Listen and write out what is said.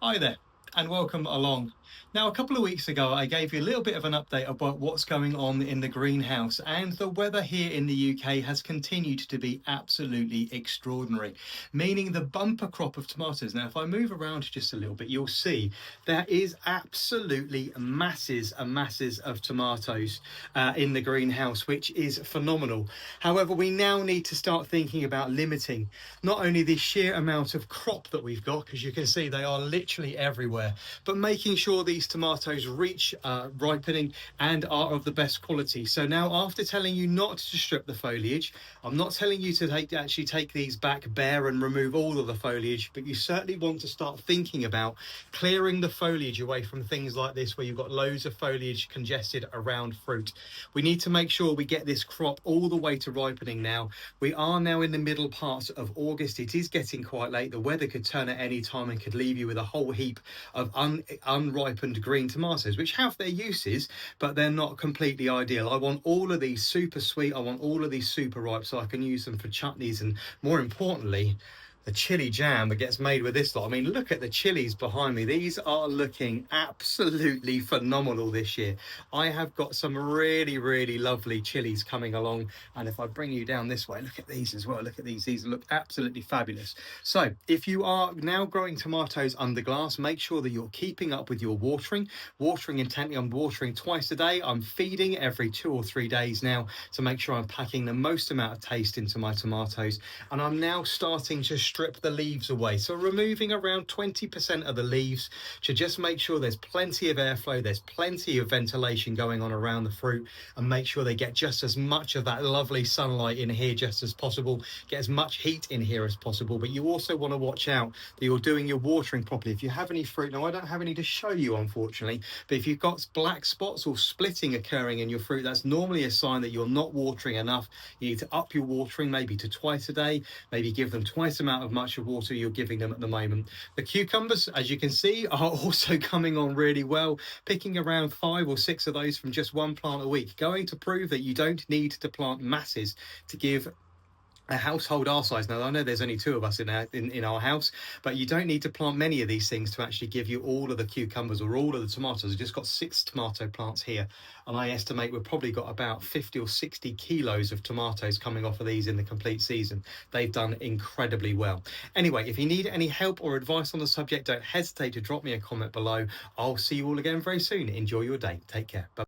Hi there, and welcome along. Now, a couple of weeks ago, I gave you a little bit of an update about what's going on in the greenhouse, and the weather here in the UK has continued to be absolutely extraordinary, meaning the bumper crop of tomatoes. Now, if I move around just a little bit, you'll see there is absolutely masses and masses of tomatoes in the greenhouse, which is phenomenal. However, we now need to start thinking about limiting not only the sheer amount of crop that we've got, because you can see they are literally everywhere, but making sure these tomatoes reach ripening and are of the best quality. So now, after telling you not to strip the foliage, I'm not telling you to actually take these back bare and remove all of the foliage, but you certainly want to start thinking about clearing the foliage away from things like this where you've got loads of foliage congested around fruit. We need to make sure we get this crop all the way to ripening now. We are now in the middle part of August. It is getting quite late. The weather could turn at any time and could leave you with a whole heap of unripened green tomatoes, which have their uses, but they're not completely ideal. I want all of these super sweet. I want all of these super ripe so I can use them for chutneys and, more importantly, the chili jam that gets made with this lot. I mean, look at the chilies behind me. These are looking absolutely phenomenal this year. I have got some really, really lovely chilies coming along. And if I bring you down this way, look at these as well. Look at these. These look absolutely fabulous. So if you are now growing tomatoes under glass, make sure that you're keeping up with your watering intently. I'm watering twice a day. I'm feeding every 2 or 3 days now to make sure I'm packing the most amount of taste into my tomatoes. And I'm now starting to strip the leaves away, so removing around 20% of the leaves to just make sure there's plenty of airflow, there's plenty of ventilation going on around the fruit, and make sure they get just as much of that lovely sunlight in here just as possible, get as much heat in here as possible. But you also want to watch out that you're doing your watering properly. If you have any fruit, now I don't have any to show you unfortunately, but if you've got black spots or splitting occurring in your fruit, that's normally a sign that you're not watering enough. You need to up your watering, maybe to twice a day, maybe give them twice the amount of much of water you're giving them at the moment. The cucumbers, as you can see, are also coming on really well, picking around 5 or 6 of those from just one plant a week, going to prove that you don't need to plant masses to give a household our size. Now I know there's only 2 of us in our house, but you don't need to plant many of these things to actually give you all of the cucumbers or all of the tomatoes. I've just got 6 tomato plants here, and I estimate we've probably got about 50 or 60 kilos of tomatoes coming off of these in the complete season. They've done incredibly well. Anyway, if you need any help or advice on the subject, don't hesitate to drop me a comment below. I'll see you all again very soon. Enjoy your day. Take care. Bye.